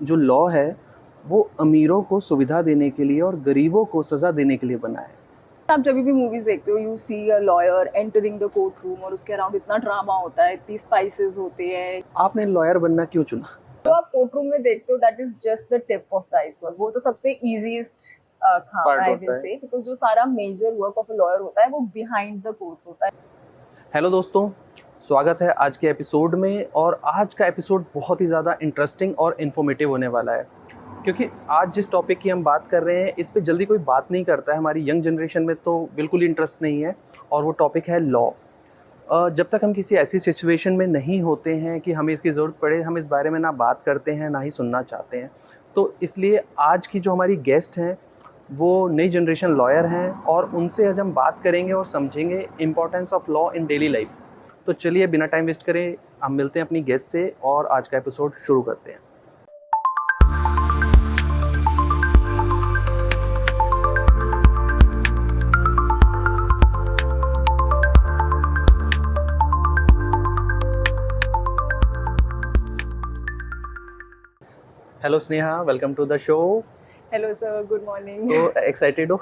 जो लॉ है वो अमीरों को सुविधा देने के लिए और गरीबों को सज़ा देने के लिए बना है। आप जब भी मूवीज देखते हो you see a lawyer entering the court room और उसके अराउंड इतना ड्रामा होता है, इतनी स्पाइसेस होते हैं। आपने लॉयर बनना क्यों चुना? जो आप कोर्ट रूम में देखते हो that is just the tip of the iceberg. वो तो सबसे इजीएस्ट काम पार्ट आई होता विल है। से, बिकॉज जो सारा major work of a lawyer होता है वो बिहाइंड द कोर्ट होता है। हेलो दोस्तों, स्वागत है आज के एपिसोड में। और आज का एपिसोड बहुत ही ज़्यादा इंटरेस्टिंग और इन्फॉर्मेटिव होने वाला है, क्योंकि आज जिस टॉपिक की हम बात कर रहे हैं इस पे जल्दी कोई बात नहीं करता है। हमारी यंग जनरेशन में तो बिल्कुल ही इंटरेस्ट नहीं है, और वो टॉपिक है लॉ। जब तक हम किसी ऐसी सिचुएशन में नहीं होते हैं कि हमें इसकी ज़रूरत पड़े, हम इस बारे में ना बात करते हैं ना ही सुनना चाहते हैं। तो इसलिए आज की जो हमारी गेस्ट हैं वो नई जनरेशन लॉयर हैं, और उनसे आज हम बात करेंगे और समझेंगे importance of law in daily life. तो चलिए बिना टाइम वेस्ट करें हम मिलते हैं अपनी गेस्ट से और आज का एपिसोड शुरू करते हैं। Hello Sneha, welcome to the show. Hello sir, good morning. तो एक्साइटेड हो?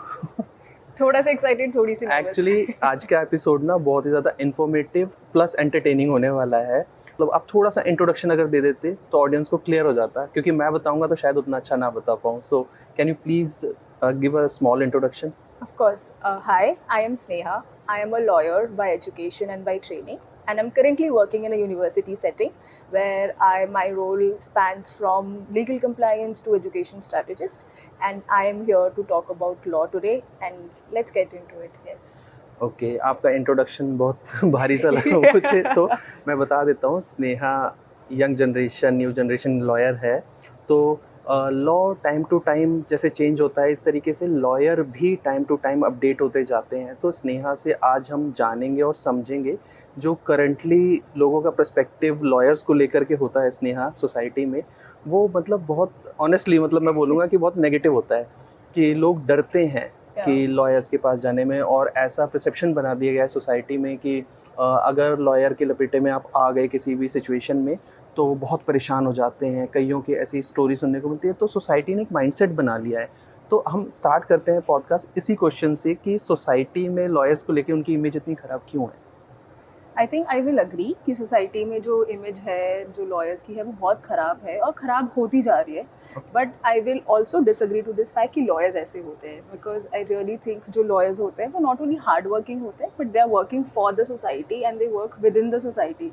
थोड़ा सा एक्साइटेड, थोड़ी सी nervous। एक्चुअली आज का एपिसोड ना बहुत ही ज़्यादा इन्फॉर्मेटिव प्लस एंटरटेनिंग होने वाला है। मतलब आप थोड़ा सा इंट्रोडक्शन अगर दे देते तो ऑडियंस को क्लियर हो जाता, क्योंकि मैं बताऊंगा तो शायद उतना अच्छा ना बता पाऊँ। So can you please give a small introduction? Of course. Hi, I am Sneha. I am a lawyer by education and by training, and I'm currently working in a university setting where my role spans from legal compliance to education strategist, and I am here to talk about law today. And let's get into it. Yes. Okay, आपका introduction बहुत भारी सा लगा मुझे, तो मैं बता देता हूँ। Sneha young generation, new generation lawyer है। तो लॉ टाइम टू टाइम जैसे चेंज होता है, इस तरीके से लॉयर भी टाइम टू टाइम अपडेट होते जाते हैं। तो स्नेहा से आज हम जानेंगे और समझेंगे जो करंटली लोगों का पर्सपेक्टिव लॉयर्स को लेकर के होता है स्नेहा सोसाइटी में। वो मतलब बहुत ऑनेस्टली, मतलब मैं बोलूँगा कि बहुत नेगेटिव होता है, कि लोग डरते हैं कि लॉयर्स के पास जाने में, और ऐसा परसेप्शन बना दिया गया है सोसाइटी में कि अगर लॉयर के लपेटे में आप आ गए किसी भी सिचुएशन में तो बहुत परेशान हो जाते हैं। कईयों की ऐसी स्टोरी सुनने को मिलती है। तो सोसाइटी ने एक माइंडसेट बना लिया है। तो हम स्टार्ट करते हैं पॉडकास्ट इसी क्वेश्चन से कि सोसाइटी में लॉयर्स को लेकर उनकी इमेज इतनी ख़राब क्यों है? I think I will agree कि सोसाइटी में जो इमेज है जो लॉयर्स की है वो बहुत ख़राब है और ख़राब होती जा रही है। But I will also disagree to this fact कि लॉयर्स ऐसे होते हैं, बिकॉज आई रियली थिंक जो लॉयर्स होते हैं वो नॉट ओनली हार्ड वर्किंग होते हैं but they are working for the society and they work with in the society.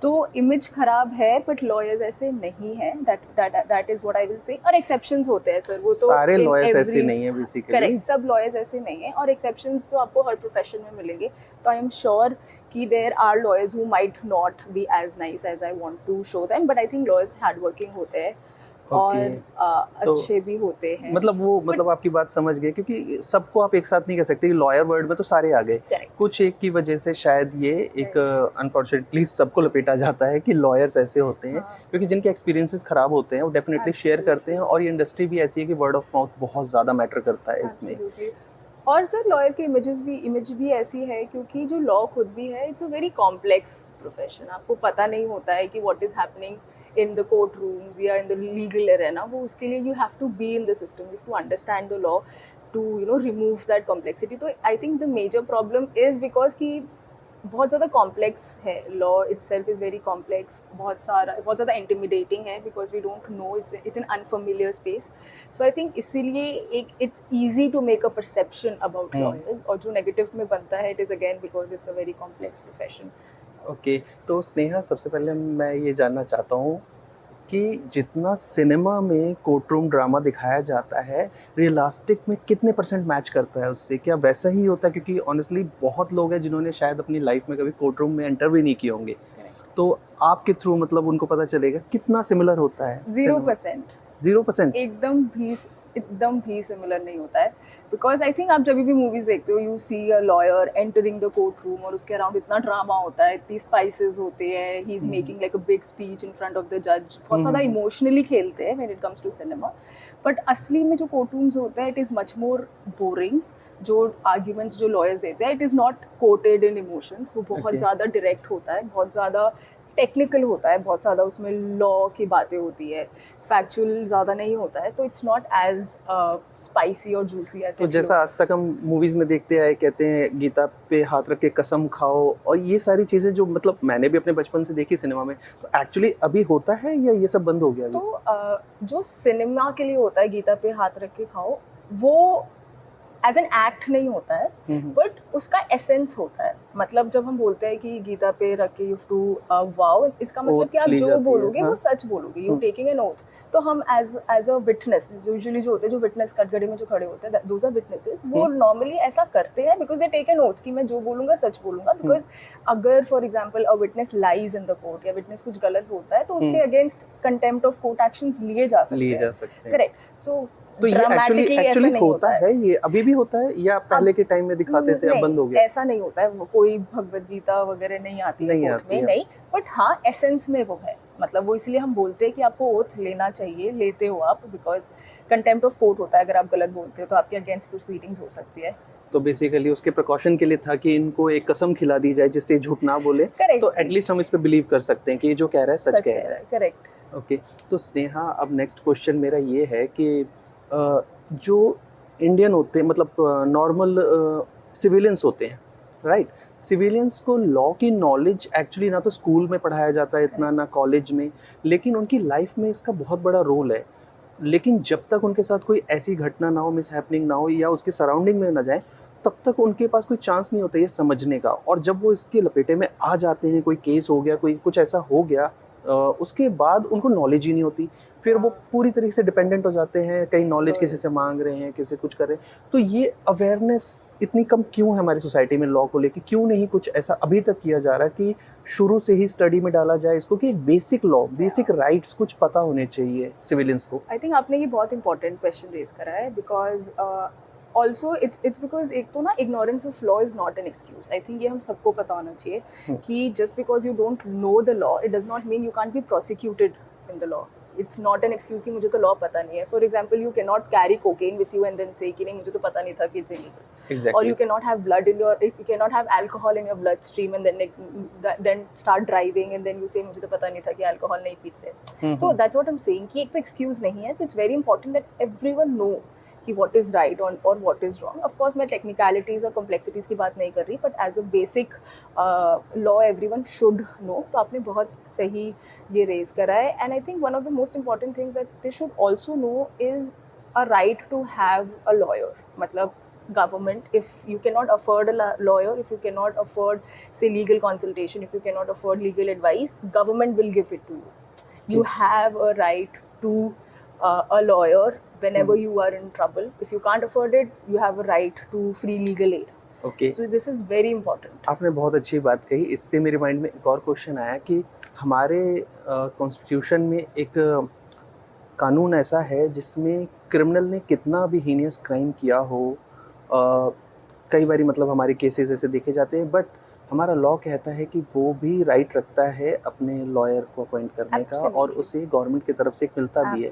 तो इमेज खराब है बट लॉयर्स ऐसे नहीं है। That is what I will say. और एक्सेप्शंस होते हैं सर, वो तो सारे लॉयर्स ऐसे नहीं है बेसिकली। करेक्ट, सब लॉयर्स ऐसे नहीं है, और एक्सेप्शंस तो आपको हर प्रोफेशन में मिलेंगे। तो आई एम श्योर कि there are lawyers who might not be as nice as I want to show them, but I think lawyers hard working होते हैं और अच्छे भी होते हैं। मतलब आपकी बात समझ गए, क्योंकि सबको आप एक साथ नहीं कह सकते। लॉयर वर्ड में तो सारे आ गए, कुछ एक की वजह से शायद ये एक अनफॉर्चुनेटली सबको लपेटा जाता है कि लॉयर्स ऐसे होते हैं। क्योंकि जिनके एक्सपीरियंसेस खराब होते हैं वो डेफिनेटली शेयर करते हैं, और ये इंडस्ट्री भी ऐसी है कि वर्ड ऑफ माउथ बहुत ज़्यादा मैटर करता है इसमें। और सर लॉयर की इमेज भी ऐसी है क्योंकि जो लॉ खुद भी है, it's a very complex profession. आपको पता नहीं होता है कि what is happening in the courtrooms या in the legal arena। वो उसके लिए you have to be in the system, you have to understand the law to remove that complexity। तो I think the major problem is because कि बहुत ज़्यादा complex है, law itself is very complex, बहुत ज़्यादा intimidating है because we don't know, it's an unfamiliar space। So I think इसीलिए it's easy to make a perception about lawyers, और जो negative में बनता है it is again because it's a very complex profession। Okay, तो स्नेहा सबसे पहले मैं ये जानना चाहता हूँ कि जितना सिनेमा में कोर्ट-रूम ड्रामा दिखाया जाता है, रियलिस्टिक में कितने % मैच करता है उससे? क्या वैसा ही होता है? क्योंकि ऑनेस्टली बहुत लोग हैं जिन्होंने शायद अपनी लाइफ में कभी कोर्ट-रूम में एंटर भी नहीं किए होंगे। तो आपके थ्रू मतलब उनको पता चलेगा कितना सिमिलर होता है? 0%। 0%? एकदम भी सिमिलर नहीं होता है, बिकॉज आई थिंक आप जब भी मूवीज देखते हो you see a lawyer entering the court room और उसके अराउंड इतना ड्रामा होता है, इतनी स्पाइसेस होते हैं, he is making like a big speech in front of the जज। बहुत ज़्यादा इमोशनली खेलते हैं when it comes to cinema. But असली में जो कोर्ट रूम्स होते हैं it is much more boring. जो आर्ग्यूमेंट्स जो लॉयर्स देते हैं it is not coated in emotions, वो बहुत ज़्यादा डायरेक्ट होता है, बहुत ज़्यादा टेक्निकल होता है बहुत ज़्यादा, उसमें लॉ की बातें होती है, फैक्चुअल ज़्यादा नहीं होता है, तो इट्स नॉट एज स्पाइसी और जूसी एज तो जैसा आज तक हम मूवीज में देखते आए, कहते हैं गीता पे हाथ रख के कसम खाओ, और ये सारी चीजें जो मतलब मैंने भी अपने बचपन से देखी सिनेमा में, तो एक्चुअली अभी होता है या ये सब बंद हो गया अभी? तो जो सिनेमा के लिए होता है गीता पे हाथ रख के खाओ, वो एज एन एक्ट नहीं होता है, बट उसका एसेंस होता है। मतलब जब हम बोलते हैं कि गीता पे रख के यू टू वाओ, इसका मतलब कि आप जो बोलोगे वो सच बोलोगे, यू टेकिंग एन ओथ। तो हम एज अ विटनेस, यूजुअली जो होते हैं, जो विटनेस कटघरे में जो खड़े होते हैं, दोज आर विटनेसेस, वो नॉर्मली ऐसा करते हैं because they take an oath कि मैं जो बोलूंगा सच बोलूंगा। बिकॉज अगर for example a witness lies in the court, या विटनेस कुछ गलत बोलता है, तो उसके against contempt of court actions लिए जा सकते हैं। करेक्ट। सो तो ये एक्चुअली होता है, ये अभी भी होता है या पहले के टाइम में दिखाते थे, अब बंद हो गया? ऐसा नहीं होता है, वो कोई भगवद गीता वगैरह नहीं आती है कोर्ट में, नहीं। बट हाँ, एसेंस में वो है, मतलब वो इसलिए हम बोलते हैं कि आपको ओथ लेना चाहिए, लेते हो आप, बिकॉज कंटेम्प्ट ऑफ कोर्ट होता है, अगर आप गलत बोलते हो तो आपके अगेंस्ट प्रोसीडिंग्स हो सकती है। तो बेसिकली उसके प्रिकॉशन के लिए था कि इनको एक कसम खिला दी जाए जिससे झूठ ना बोले। Correct. तो एटलीस्ट हम इस पे बिलीव कर सकते हैं कि ये जो कह रहा है सच कह रहा है। करेक्ट। ओके, तो स्नेहा, अब नेक्स्ट क्वेश्चन मेरा ये है कि जो इंडियन होते हैं, मतलब नॉर्मल सिविलियंस होते हैं, राइट, सिविलियंस को लॉ की नॉलेज एक्चुअली ना तो स्कूल में पढ़ाया जाता है इतना, ना कॉलेज में, लेकिन उनकी लाइफ में इसका बहुत बड़ा रोल है। लेकिन जब तक उनके साथ कोई ऐसी घटना ना हो, मिस हैपनिंग ना हो, या उसके सराउंडिंग में ना जाए, तब तक उनके पास कोई चांस नहीं होता ये समझने का। और जब वो इसके लपेटे में आ जाते हैं, कोई केस हो गया, कोई कुछ ऐसा हो गया, उसके बाद उनको नॉलेज ही नहीं होती, फिर वो पूरी तरीके से डिपेंडेंट हो जाते हैं, कहीं नॉलेज किसी से मांग रहे हैं, किसी कुछ कर रहे हैं। तो ये अवेयरनेस इतनी कम क्यों है हमारी सोसाइटी में लॉ को लेके? क्यों नहीं कुछ ऐसा अभी तक किया जा रहा कि शुरू से ही स्टडी में डाला जाए इसको, कि बेसिक लॉ, बेसिक राइट्स कुछ पता होने चाहिए सिविलियंस को? आई थिंक आपने ये बहुत इंपॉर्टेंट क्वेश्चन रेज करा है, बिकॉज ऑल्सो इट्स बिकॉज एक तो ना, ignorance of law is not an excuse. I think ये हम सबको पता होना चाहिए कि just because you don't know the law, it does not mean you can be prosecuted in the law. It's not an excuse कि मुझे तो लॉ पता नहीं है। For example, you can not carry cocaine with you and then say कि नहीं, मुझे तो पता नहीं था कि इट्स इलीगल। और you can not have blood in your, if you can not have alcohol in your blood stream and then start driving and then you say मुझे तो पता नहीं था कि अल्कोहल नहीं पीते। So that's what I am saying कि एक तो एक्सक्यूज नहीं है। So it's very important that everyone know कि what is right और what is wrong. Of course मैं technicalities और complexities की बात नहीं कर रही, but as a basic law everyone should know. तो आपने बहुत सही ये raise करा है, and I think one of the most important things that they should also know is a right to have a lawyer. मतलब government, if you cannot afford a lawyer, if you cannot afford say legal consultation, if you cannot afford legal advice, government will give it to you. You have a right to a lawyer whenever you are in trouble. If you can't afford it, you have a right to free legal aid. Okay. So this is very important. आपने बहुत अच्छी बात कही। इससे मेरे mind में एक और क्वेश्चन आया कि हमारे कॉन्स्टिट्यूशन में एक कानून ऐसा है जिसमें क्रिमिनल ने कितना भी हीनियस क्राइम किया हो, कई बारी मतलब हमारे केसेस ऐसे देखे जाते हैं, बट हमारा लॉ कहता है कि वो भी राइट रखता है अपने लॉयर को अपॉइंट करने का, और उसे गवर्नमेंट की तरफ से एक मिलता भी है।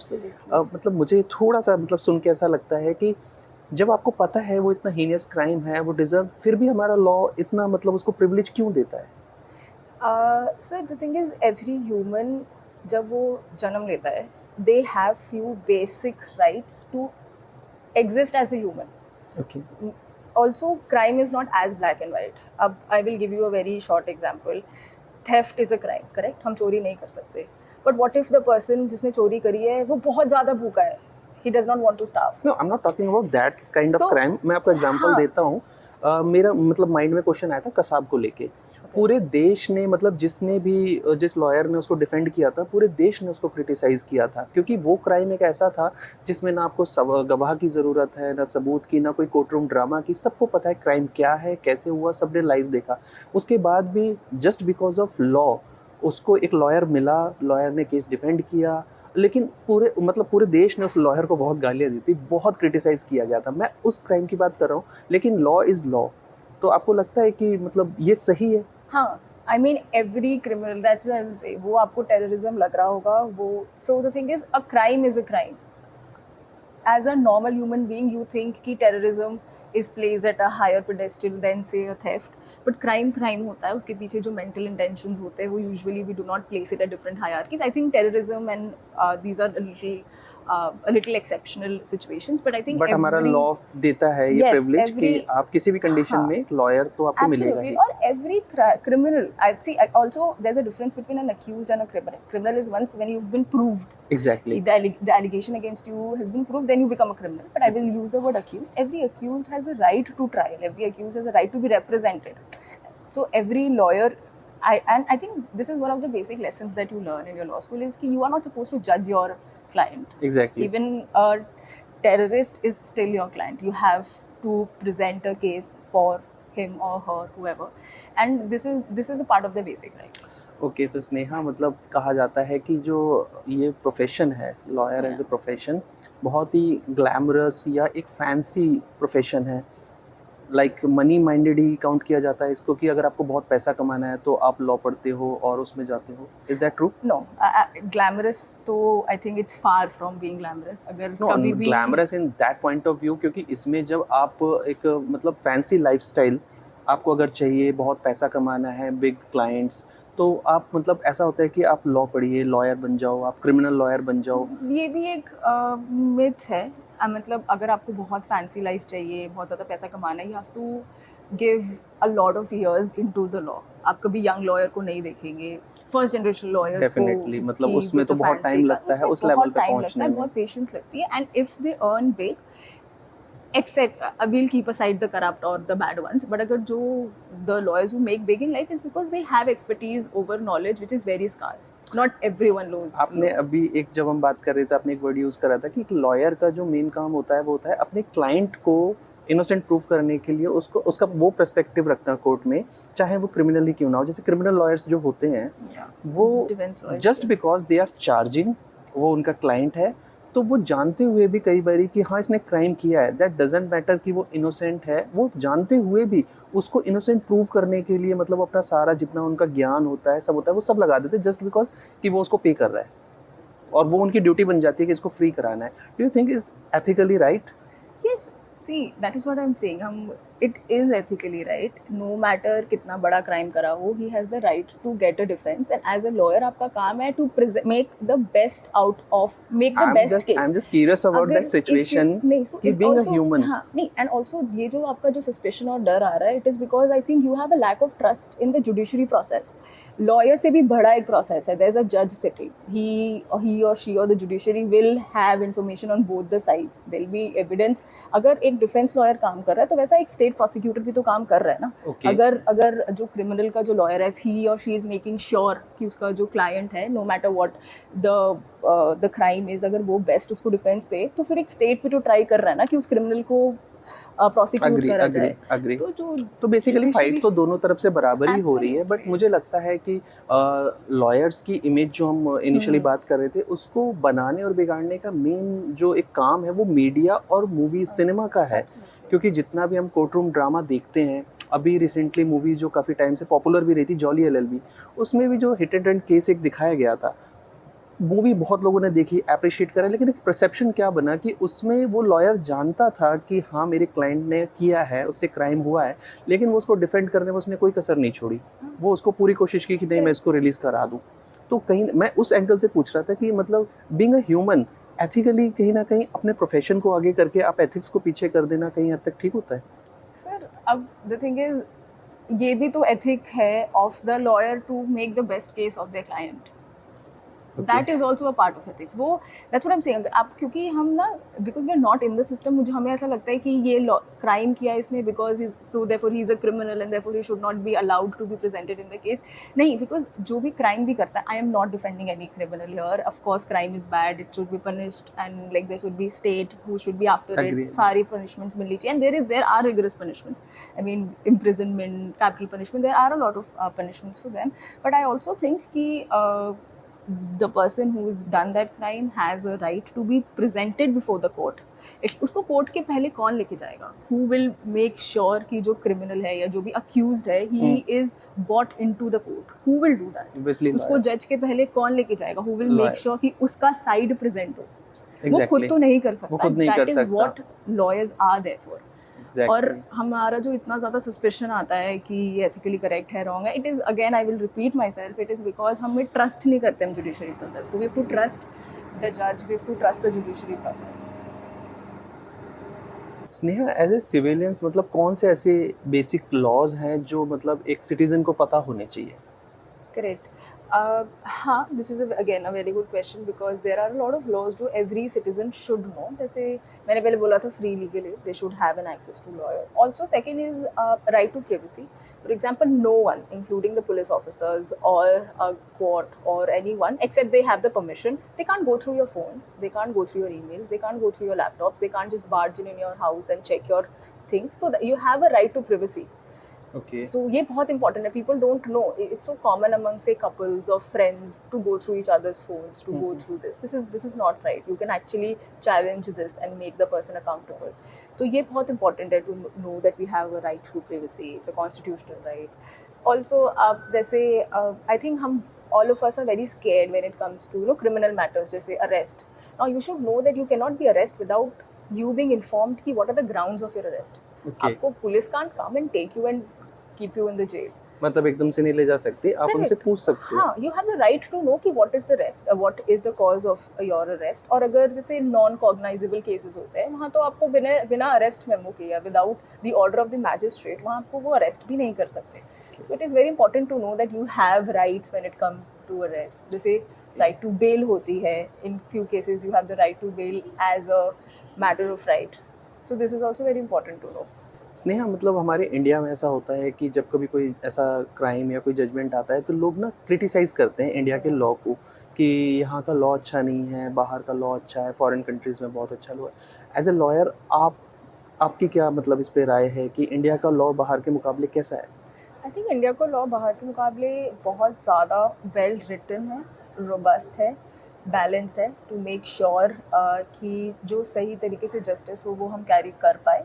मतलब मुझे थोड़ा सा मतलब सुन के ऐसा लगता है कि जब आपको पता है वो इतना हीनियस क्राइम है, वो डिजर्व, फिर भी हमारा लॉ इतना मतलब उसको प्रिविलेज क्यों देता है? Sir the thing is, every human जब वो जन्म लेता है, they have few basic rights to exist as a human. Okay. Also, crime is not as black and white. अब I will give you a very short example. Theft is a crime, correct? हम चोरी नहीं कर सकते. But what if the person जिसने चोरी करी है वो बहुत ज़्यादा भूखा है? He does not want to starve. No, I'm not talking about that kind of crime. मैं आपको एग्जांपल देता हूँ। मेरा मतलब माइंड में क्वेश्चन आया था कसाब को लेके। पूरे देश ने, मतलब जिसने भी, जिस लॉयर ने उसको डिफेंड किया था, पूरे देश ने उसको क्रिटिसाइज़ किया था, क्योंकि वो क्राइम एक ऐसा था जिसमें ना आपको गवाह की ज़रूरत है, ना सबूत की, ना कोई कोर्ट रूम ड्रामा की। सबको पता है क्राइम क्या है, कैसे हुआ, सबने लाइव देखा। उसके बाद भी जस्ट बिकॉज ऑफ लॉ उसको एक लॉयर मिला, लॉयर ने केस डिफेंड किया, लेकिन पूरे देश ने उस लॉयर को बहुत गालियाँ दी थी, बहुत क्रिटिसाइज़ किया गया था। मैं उस क्राइम की बात कर रहा हूँ, लेकिन लॉ इज़ लॉ। तो आपको लगता है कि मतलब ये सही है? हाँ, I mean every criminal, that's what I will say. वो आपको terrorism लग रहा होगा, वो, so the thing is, a crime is a crime. As a normal human being, you think कि terrorism is placed at a higher pedestal than say a theft. But crime होता है, उसके पीछे जो mental intentions होते हैं वो usually we do not place it at different hierarchies. I think terrorism and these are a little exceptional situations, but I think but हमारा law देता है ये Yes, प्रिविलेज कि every- आप किसी भी कंडीशन हाँ. में लॉयर तो आपको मिलेगा Absolutely. He. Or every criminal, also there's a difference between an accused and a criminal. Criminal is once when you've been proved. Exactly. The allegation against you has been proved, then you become a criminal. But I will use the word accused. Every accused has a right to trial. Every accused has a right to be represented. So every lawyer, I think this is one of the basic lessons that you learn in your law school is that you are not supposed to judge your client. Exactly. Even a terrorist is still your client. You have to present a case for him or her, whoever, and this is a part of the basic right. Okay तो स्नेहा मतलब कहा जाता है कि जो ये profession है lawyer as a Yeah. Profession बहुत ही ग्लैमरस या एक फैंसी प्रोफेशन है. लाइक मनी माइंडेड ही काउंट किया जाता है इसको कि अगर आपको बहुत पैसा कमाना है तो आप लॉ पढ़ते हो और उसमें जाते हो. Is that true? No, glamorous तो I think it's far from being glamorous. अगर नो कभी भी glamorous in that point of view क्योंकि इसमें जब आप एक मतलब फैंसी लाइफस्टाइल आपको अगर चाहिए बहुत पैसा कमाना है बिग क्लाइंट्स तो आप मतलब ऐसा होता है कि आप लॉ पढ़िए लॉयर बन जाओ आप क्रिमिनल लॉयर बन जाओ. ये भी एक मिथ है. मतलब अगर आपको बहुत फैंसी लाइफ चाहिए, बहुत ज़्यादा पैसा कमाना है, you have to give a lot of years into the law. आप कभी यंग लॉयर को नहीं देखेंगे, फर्स्ट जनरेशन लॉयर्स को. Definitely, मतलब कि उसमें तो with the बहुत fancy time car, लगता है उसमें उस level बहुत पे time पहुंचने लगता है, में. बहुत पेशेंस लगती है. And if they earn big, except we'll keep aside the corrupt or the bad ones, but agar jo the lawyers who make big in life is because they have expertise over knowledge which is very scarce. Not everyone knows. आपने अभी एक जब हम बात कर रहे थे आपने एक वर्ड यूज करा था कि एक लॉयर का जो मेन काम होता है वो होता है अपने क्लाइंट को इनोसेंट प्रूफ करने के लिए उसको उसका वो पर्सपेक्टिव रखना कोर्ट में चाहे वो क्रिमिनली क्यों ना हो. जैसे क्रिमिनल लॉयर्स जो होते हैं वो Defense lawyers. Just because they are charging वो उनका क्लाइंट है तो वो जानते हुए भी कई बारी कि हाँ इसने क्राइम किया है दैट डजेंट मैटर कि वो इनोसेंट है वो जानते हुए भी उसको इनोसेंट प्रूव करने के लिए मतलब अपना सारा जितना उनका ज्ञान होता है सब होता है वो सब लगा देते हैं जस्ट बिकॉज कि वो उसको पे कर रहा है और वो उनकी ड्यूटी बन जाती है कि इसको फ्री कराना है. Do you think is ethically right? Yes, see, that is what I'm saying. It is ethically right. No matter कितना बड़ा crime करा हो, he has the right to get a defense. And as a lawyer, आपका काम है to make the best out of, make the best case. I'm just curious about अगर that situation. नहीं, so कि if being also, a human. हाँ, नहीं, and also ये जो आपका जो suspicion और डर आ रहा है, it is because I think you have a lack of trust in the judiciary process. Lawyer से भी बड़ा एक process है. There's a judge sitting. He or she or the judiciary will have information on both the sides. There'll be evidence. अगर एक defence lawyer काम कर रहा है तो वैसा एक स्टेट प्रोसिक्यूटर भी तो काम कर रहा है ना. Okay. अगर जो क्रिमिनल का जो लॉयर है, ही और शी इज मेकिंग श्योर कि उसका जो क्लाइंट है no matter what the crime is, अगर वो बेस्ट उसको डिफेंस दे तो फिर एक स्टेट भी तो ट्राई कर रहा है ना कि उस क्रिमिनल को प्रोसिक्यूट करा जाए. agree. तो तो बेसिकली judiciary- फाइट तो दोनों तरफ से बराबर ही हो रही है बट Absolutely. मुझे लगता है कि लॉयर्स की इमेज जो हम इनिशियली बात कर रहे थे उसको बनाने और बिगाड़ने का मेन जो एक काम है वो मीडिया और मूवी सिनेमा का है. Absolutely. क्योंकि जितना भी हम कोर्ट रूम ड्रामा देखते हैं अभी रिसेंटली मूवी जो काफ़ी टाइम से पॉपुलर भी रही थी जॉली LLB उसमें भी जो हिट एंड रन केस एक दिखाया गया था मूवी बहुत लोगों ने देखी अप्रिशिएट करा लेकिन एक परसेप्शन क्या बना कि उसमें वो लॉयर जानता था कि हाँ मेरे क्लाइंट ने किया है उससे क्राइम हुआ है लेकिन वो उसको डिफेंड करने में उसने कोई कसर नहीं छोड़ी. वो उसको पूरी कोशिश की कि नहीं मैं इसको रिलीज़ करा दूँ. तो कहीं मैं उस एंगल से पूछ रहा था कि मतलब बीइंग अ ह्यूमन एथिकली कहीं ना कहीं अपने प्रोफेशन को आगे करके आप एथिक्स को पीछे कर देना कहीं हद तक ठीक होता है? सर अब द थिंग इज ये भी तो एथिक है of the lawyer to make the best case of the client. That is also a part of ethics. वो that's what I am saying. आप क्योंकि हम ना because we are not in the system मुझे हमें ऐसा लगता है कि ये क्राइम किया इसने because so therefore he is a criminal and therefore he should not be allowed to be presented in the case. नहीं, बिकॉज जो भी क्राइम भी करता है I am not defending any criminal here. Of course crime is bad, it should be punished and like there should be state who should be after Agreed. It. सारी punishments मिलनी चाहिए and there are rigorous punishments. I mean imprisonment, capital punishment, there are a lot of punishments for them. But I also think कि the person who has done that crime has a right to be presented before the court. उसको court के पहले कौन लेके जाएगा? Who will make sure कि जो criminal है या जो भी accused है he is brought into the court? Who will do that? Obviously उसको lawyers. जज के पहले कौन लेके जाएगा? Who will make Lawyers. sure कि उसका साइड प्रेजेंट हो? वो Exactly. खुद तो नहीं कर सकता. वो खुद नहीं कर That is सकता. what lawyers are there for. और एग्जैक्टली। हमारा जो इतना ज़्यादा सस्पिशन आता है कि ये एथिकली करेक्ट है, रॉन्ग है, it is again I will repeat myself, it is because हमें ट्रस्ट नहीं करते हम जुडिशरी प्रोसेस को. We have to trust the जज, we have to trust the judiciary process. Sneha, as a civilians मतलब कौन से ऐसे बेसिक लॉज हैं जो मतलब एक सिटीजन को पता होने चाहिए? करेक्ट. हाँ, this is again a very good question because there are lot of laws जो एवरी सिटीजन शुड नो. जैसे मैंने पहले बोला था, free legal aid, they should have an access to lawyer. Also second is right to privacy. For example, no one, including the police officers or a court or anyone, except they have the permission, they can't go through your phones, they can't go through your emails, they can't go through your laptops, they can't just barge in your house and check your things. So that you have a right to privacy. Okay. So ये बहुत important है. People don't know. It's so common among say couples or friends to go through each other's phones, to go through this. This is not right. You can actually challenge this and make the person accountable. तो ये बहुत important है to know that we have a right to privacy. It's a constitutional right. Also, जैसे I think हम all of us are very scared when it comes to criminal matters, जैसे arrest. Now you should know that you cannot be arrested without you being informed कि what are the grounds of your arrest. Okay. आपको police can't come and take you and keep you in the jail. मतलब एकदम से नहीं ले जा सकते, आप Correct. उनसे पूछ सकते हो। हाँ, you have the right to know कि what is the arrest, what is the cause of your arrest. और अगर जैसे non cognizable cases होते हैं, वहाँ तो आपको बिना arrest memo के या without the order of the magistrate वहाँ आपको वो arrest भी नहीं कर सकते. So it is very important to know that you have rights when it comes to arrest. जैसे right to bail होती है, in few cases you have the right to bail as a matter of right. So this is also very important to know. Sneha, मतलब हमारे India में ऐसा होता है कि जब कभी कोई ऐसा क्राइम या कोई जजमेंट आता है तो लोग ना क्रिटिसाइज़ करते हैं इंडिया के लॉ को कि यहाँ का लॉ अच्छा नहीं है, बाहर का लॉ अच्छा है, फॉरेन कंट्रीज़ में बहुत अच्छा लॉ है। एज ए लॉयर आपकी क्या मतलब इस पे राय है कि इंडिया का लॉ बाहर के मुकाबले कैसा है? आई थिंक इंडिया का लॉ बाहर के मुकाबले बहुत ज़्यादा वेल रिटन है, रोबस्ट है, बैलेंस्ड है, टू मेक श्योर कि जो सही तरीके से जस्टिस हो वो हम कैरी कर पाए.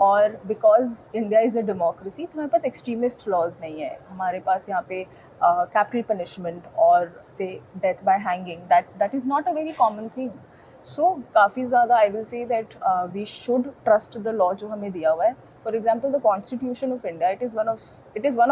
और because India is a democracy तो हमारे पास एक्सट्रीमिस्ट लॉज नहीं है. हमारे पास यहाँ पे कैपिटल पनिशमेंट और से death by hanging, that is not a very common thing. So काफ़ी ज़्यादा I will say that we should trust the law जो हमें दिया हुआ है. For example, the Constitution of India, it is one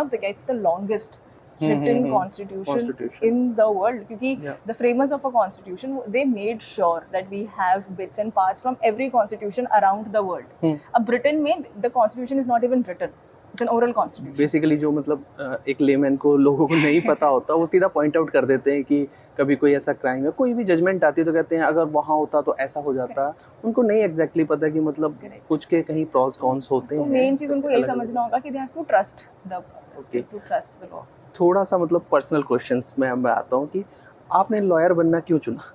of the, it's the longest written constitution in the world. क्योंकि the framers of a constitution, they made sure that we have bits and parts from every constitution around the world. अब Britain में the constitution is not even written. It's an oral constitution. Basically जो मतलब एक layman को, लोगों को नहीं पता होता, वो सीधा पॉइंट आउट कर देते हैं कि कभी कोई ऐसा क्राइम है, कोई भी जजमेंट आती है तो कहते हैं अगर वहाँ होता तो ऐसा हो जाता. उनको नहीं एग्जैक्टली पता कि मतलब कुछ के कहीं प्रॉस कॉन्स होते हैं. तो मेन चीज़ उनको यही समझना होगा कि they have to trust the process, they have to trust the law. थोड़ा सा मतलब पर्सनल क्वेश्चंस में मैं आता हूँ कि आपने लॉयर बनना क्यों चुना?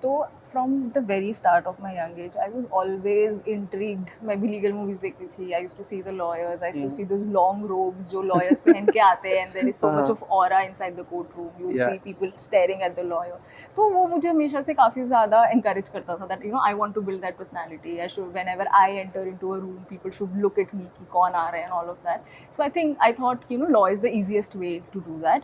तो from the very start of my young age I was always intrigued. मैं भी लीगल मूवीज देखती थी. I used to see the lawyers, I used to see those long robes जो लॉयर्स पहन के आते हैं, and there is so much of aura inside the court room. You will see people staring at the lawyer. तो वो मुझे हमेशा से काफ़ी ज़्यादा encourage करता था that I want to build that personality. I should whenever I enter into a room people should look at me कि कौन आ रहे हैं, and all of that. So I thought law is the easiest way to do that.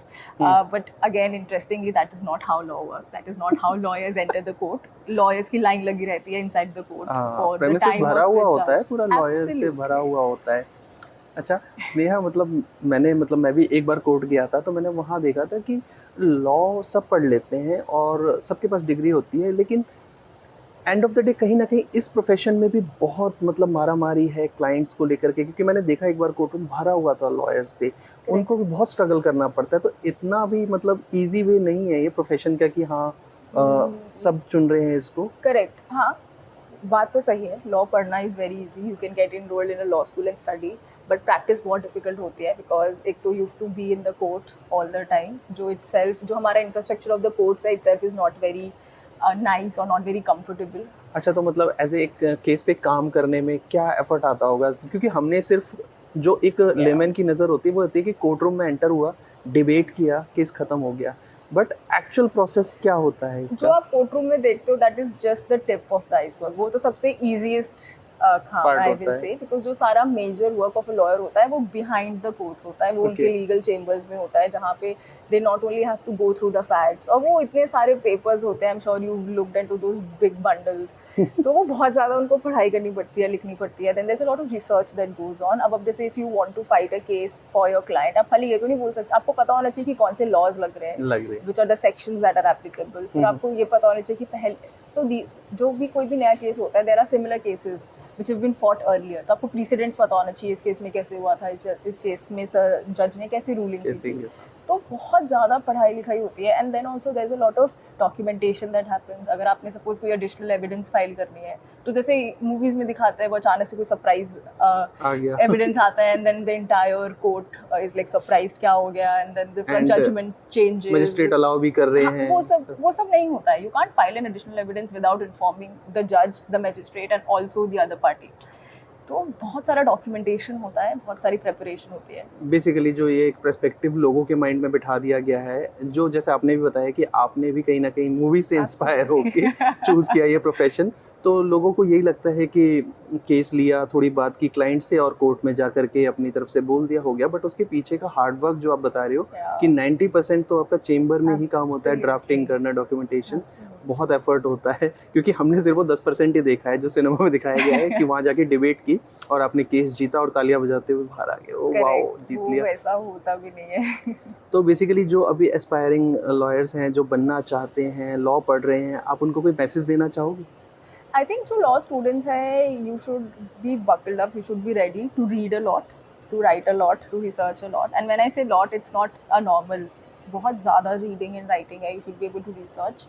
But again interestingly that is not how law works. That is not how lawyers enter the court. Lawyers की line लगी रहती है inside the court for the time भरा of हुआ the होता है, जज. पूरा लॉयर से भरा हुआ होता है. अच्छा स्नेहा, मतलब मैं भी एक बार कोर्ट गया था तो मैंने वहाँ देखा था कि लॉ सब पढ़ लेते हैं और सबके पास डिग्री होती है, लेकिन एंड ऑफ द डे कहीं ना कहीं इस प्रोफेशन में भी बहुत मतलब मारामारी है क्लाइंट्स को लेकर के. क्योंकि मैंने देखा एक बार कोर्ट रूम भरा हुआ था लॉयर्स से, उनको भी बहुत स्ट्रगल करना पड़ता है. तो इतना भी मतलब इजी वे नहीं है ये प्रोफेशन का कि हाँ सब चुन रहे हैं इसको. करेक्ट. हाँ, बात तो सही है. लॉ पढ़ना is very easy. You can get enrolled in a law school and study, but practice बहुत डिफिकल्ट होती है बिकॉज एक तो you have to be in the courts all the time. जो हमारा इंफ्रास्ट्रक्चर ऑफ द कोर्ट्स है itself is not very nice और not very comfortable. अच्छा, तो मतलब एज एक केस पे काम करने में क्या एफर्ट आता होगा? क्योंकि हमने सिर्फ जो एक लेमैन की नज़र होती है वो होती है कि कोर्ट रूम में एंटर हुआ, डिबेट किया, केस खत्म हो गया. बट एक्चुअल प्रोसेस क्या होता है इसका? जो आप कोर्ट रूम में देखते हो that is just the tip of the iceberg. वो तो सबसे ईजीएस्ट काम आई विल से, बिकॉज जो सारा major work of a lawyer होता है वो बिहाइंड द कोर्ट्स होता है. वो उनके लीगल चेम्बर्स में होता है जहाँ पे they not only have to go through the facts, और वो इतने सारे papers होते हैं, I'm sure you've looked into those big bundles, तो वो बहुत ज़्यादा उनको पढ़ाई करनी पड़ती है, लिखनी पड़ती है. Then there's a lot of research that goes on. अब जैसे if you want to fight a case for your client, आप खाली ये तो नहीं बोल सकते, आपको पता होना चाहिए कि कौन से laws लग रहे हैं, which are the sections that are applicable. फिर आपको ये पता होना चाहिए कि पहले जो भी कोई भी नया केस होता है, there are similar cases which have been fought earlier. तो आपको precedents पता होना चाहिए, इस केस में कैसे हुआ था, इस केस में जज ने कैसी रूलिंग दी थी. तो बहुत ज़्यादा पढ़ाई लिखाई होती है. And then also there is a lot of documentation that happens. अगर आपने सपोज कोई एडिशनल एविडेंस फाइल करनी है, तो जैसे मूवीज में दिखाते हैं वो अचानक से कोई सरप्राइज एविडेंस आता है, and then the entire court is like surprised, क्या हो गया, and then the judgement changes, magistrate allow भी कर रहे हैं. वो सब नहीं होता है. You can't file an additional evidence without informing the जज, the magistrate and also the other party. तो बहुत सारा डॉक्यूमेंटेशन होता है, बहुत सारी प्रेपरेशन होती है. बेसिकली जो ये एक पर्सपेक्टिव लोगों के माइंड में बिठा दिया गया है, जो जैसे आपने भी बताया कि आपने भी कहीं ना कहीं मूवी से इंस्पायर होके चूज़ किया ये प्रोफेशन, तो लोगों को यही लगता है कि केस लिया, थोड़ी बात की क्लाइंट से और कोर्ट में जा करके अपनी तरफ से बोल दिया, हो गया. बट उसके पीछे का हार्ड वर्क जो आप बता रहे हो कि 90% तो आपका चेम्बर में ही काम होता है, ड्राफ्टिंग करना, डॉक्यूमेंटेशन, बहुत एफर्ट होता है. क्योंकि हमने सिर्फ वो 10% ही देखा है जो सिनेमा में दिखाया गया है कि वहाँ जाके डिबेट की और आपने केस जीता और तालियां बजाते हुए बाहर आ गए, ओ वाओ, जीत लिया. वैसा होता भी नहीं है. तो बेसिकली जो अभी एस्पायरिंग लॉयर्स हैं, जो बनना चाहते हैं, लॉ पढ़ रहे हैं, आप उनको कोई मैसेज देना चाहोगे? I think जो law students है, you should be buckled up, you should be ready to read a lot, to write a lot, to research a lot. And when I say lot, it's not a normal, बहुत ज़्यादा reading and writing है, you should be able to research.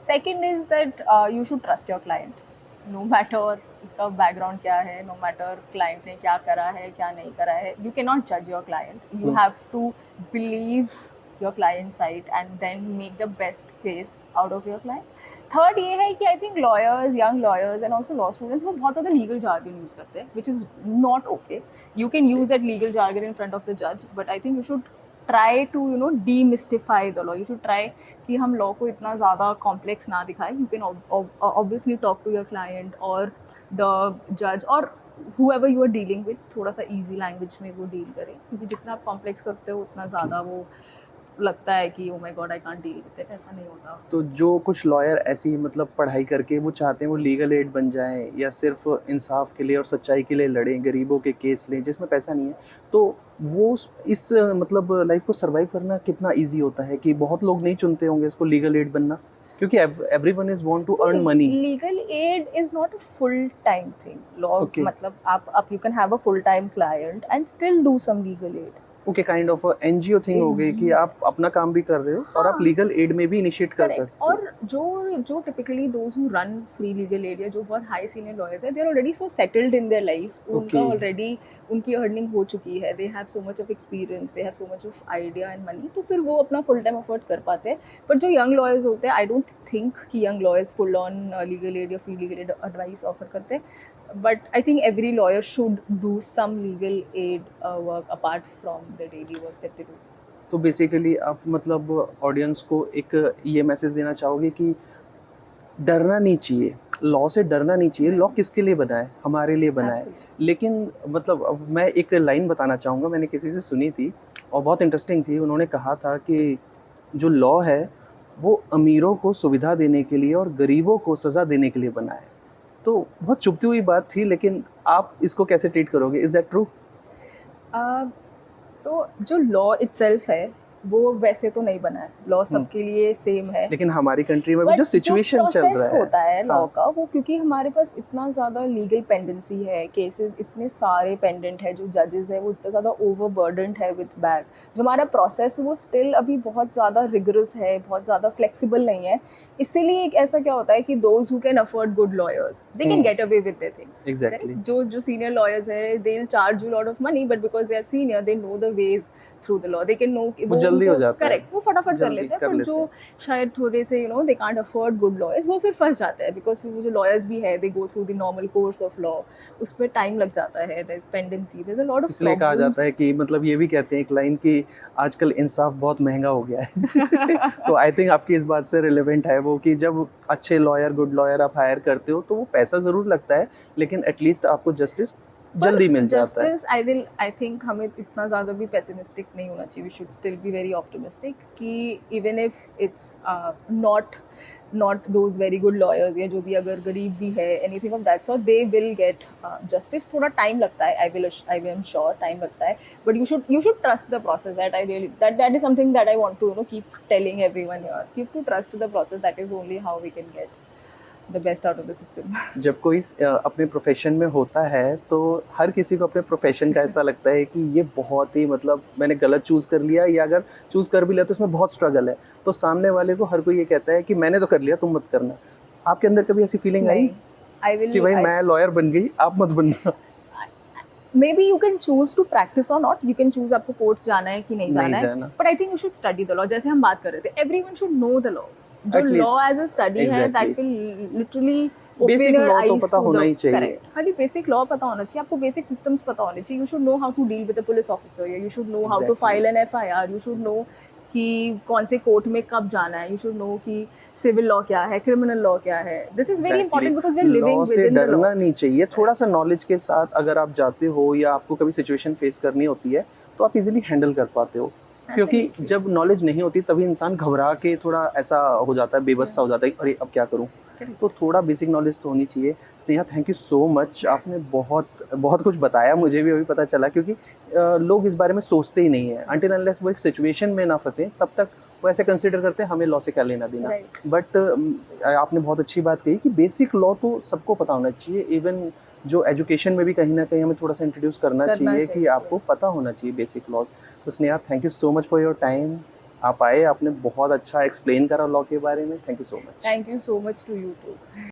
Second is that you should trust your client, no matter इसका background क्या है, no matter client ने क्या करा है, क्या नहीं करा है. You cannot judge your client. You have to believe your client side and then make the best case out of your client. Third ये है कि I think lawyers, young lawyers and also law students वो बहुत ज़्यादा legal jargon use करते हैं, which is not okay. You can use that legal jargon in front of the जज, but I think you should try to demystify the law. You should try कि हम law को इतना ज़्यादा complex ना दिखाएं. You can obviously talk to your client और the जज और whoever you are dealing with, थोड़ा सा ईजी लैंग्वेज में वो डील करें, क्योंकि जितना आप कॉम्प्लेक्स करते हो उतना ज़्यादा वो लगता है कि oh my God I can't deal with it. ऐसा नहीं होता. तो जो कुछ लॉयर ऐसी मतलब पढ़ाई करके वो चाहते हैं वो लीगल एड बन जाएं या सिर्फ इंसाफ के लिए और सच्चाई के लिए लड़ें, गरीबों के केस लें जिसमें पैसा नहीं है, तो वो इस मतलब लाइफ को सर्वाइव करना कितना इजी होता है कि बहुत लोग नहीं चुनते होंगे इसको लीगल एड बनना, क्योंकि everyone is want to earn money. Legal aid is not a full-time thing. Law, मतलब आप you can have a full-time client and still do some legal aid. Okay, kind of NGO thing हो गई कि आप अपना काम भी कर रहे हो और आप लीगल एड में भी इनिशिएट कर सकते हो. और जो typically those who run free legal aid या जो बहुत हाई सीनियर लॉयर्स है, they are already so settled in their life. उनका ऑलरेडी उनकी अर्निंग हो चुकी है, they have so much of experience, they have so much of idea and money, तो फिर वो अपना फुल टाइम अफोर्ड कर पाते हैं. बट जो यंग लॉयर्स होते हैं, आई डोंट थिंक कि young lawyers full on legal aid या free legal aid advice offer करते हैं. But I think every lawyer should do some legal aid work apart from the daily work that they do. तो basically आप मतलब audience को एक ये message देना चाहोगे कि डरना नहीं चाहिए, लॉ से डरना नहीं चाहिए. लॉ किसके लिए बना है? हमारे लिए बना है. लेकिन मतलब अब मैं एक लाइन बताना चाहूँगा, मैंने किसी से सुनी थी और बहुत इंटरेस्टिंग थी. उन्होंने कहा था कि जो लॉ है वो अमीरों को सुविधा देने के लिए और गरीबों को सज़ा देने के लिए बना है. तो बहुत चुभती हुई बात थी, लेकिन आप इसको कैसे ट्रीट करोगे? Is that true? सो जो लॉ इटसेल्फ है वो वैसे तो नहीं बना है. लॉ सबके लिए सेम है, लेकिन हमारी कंट्री में भी जो सिचुएशन चल रहा है होता है लॉ का, वो क्योंकि हमारे पास इतना ज़्यादा लीगल पेंडेंसी है, केसेस इतने सारे पेंडेंट है, जो जजेस है वो इतना ज़्यादा ओवरबर्डन्ड है विद बैग. जो हमारा प्रोसेस है वो स्टिल अभी बहुत ज़्यादा रिगरस है, बहुत ज़्यादा फ्लेक्सिबल नहीं है. इसीलिए एक ऐसा क्या होता है कि those who can afford good lawyers, they can get away with their things. Exactly. जो सीनियर लॉयर्स है, they will charge you lot of money, but because they are senior, they know the ways through the law, they can know. वो जल्दी हो जाता है. Correct, वो फटाफट कर लेते हैं. पर जो शायद थोड़े से they can't afford good lawyers, वो फिर फंस जाते हैं. बिकॉज वो जो लॉयर्स भी है, they go through the normal course of law, उस पर टाइम लग जाता है, there is pendency, there is a lot of. इसलिए कहा जाता है कि मतलब ये भी कहते हैं एक लाइन कि आजकल इंसाफ बहुत महंगा हो गया है. तो आई थिंक आपकी इस बात से रिलेवेंट है वो कि जब अच्छे लॉयर, गुड लॉयर आप हायर करते हो तो वो पैसा ज़रूर लगता है, लेकिन एटलीस्ट आपको जस्टिस जल्दी मिल जाता है। जस्टिस आई थिंक हमें इतना ज़्यादा भी पेसिमिस्टिक नहीं होना चाहिए, we should still be very optimistic कि even if it's not those very good lawyers या जो भी अगर गरीब भी है anything of that sort, they will get justice. थोड़ा टाइम लगता है, आई एम श्योर टाइम लगता है, but you should trust the process. That I really that is something that I want to keep telling everyone here. You have to trust the process. That is only how we can get the best out of the system. जब कोई अपने profession में होता है तो हर किसी को अपने प्रोफेशन का ऐसा लगता है कि ये बहुत ही मतलब मैंने गलत चूज़ कर लिया, या अगर चूज़ कर भी लिया तो इसमें बहुत स्ट्रगल है। तो सामने वाले को हर कोई ये कहता है कि मैंने तो कर लिया, तुम मत करना। आपके अंदर कभी ऐसी फीलिंग आई कि भाई मैं लॉयर बन गई, आप मत बनना? Maybe you can choose to practice or not. You can choose आपको कोर्ट्स जाना है कि नहीं जाना है, but I think you should study the law. जैसे हम बात कर रहे थे, everyone should know the law. जो law as a study है, that will literally open your eyes to पता होना ही चाहिए। correct. खाली basic law पता होना चाहिए, आपको basic systems पता होने चाहिए। You should know how to deal with a police officer. You should know how to file an FIR. You should know कि कौन से कोर्ट में कब जाना है। You should know कि सिविल लॉ क्या है, क्रिमिनल लॉ क्या है। This is very important because we are living with in the law. डरना नहीं चाहिए, थोड़ा सा नॉलेज के साथ अगर आप जाते हो या आपको कभी सिचुएशन फेस करनी होती है तो आप इजीली हैंडल कर पाते हो, क्योंकि जब नॉलेज नहीं होती तभी इंसान घबरा के थोड़ा ऐसा हो जाता है, बेबस सा हो जाता है, अरे अब क्या करूं। तो थोड़ा बेसिक नॉलेज तो होनी चाहिए। Sneha, thank you so much, आपने बहुत कुछ बताया, मुझे भी अभी पता चला, क्योंकि लोग इस बारे में सोचते ही नहीं है। अनटिल अनलेस वो एक सिचुएशन में ना फंसे तब तक वो ऐसे कंसिडर करते हैं हमें लॉ से क्या लेना देना। बट आपने बहुत अच्छी बात कही कि बेसिक लॉ तो सबको पता होना चाहिए। इवन जो एजुकेशन में भी कहीं ना कहीं हमें थोड़ा सा इंट्रोड्यूस करना चाहिए कि आपको पता होना चाहिए बेसिक लॉज। तो Sneha, thank you so much for your time. आप आए, आपने बहुत अच्छा एक्सप्लेन करा लॉ के बारे में। Thank you so much. Thank you so much to you to.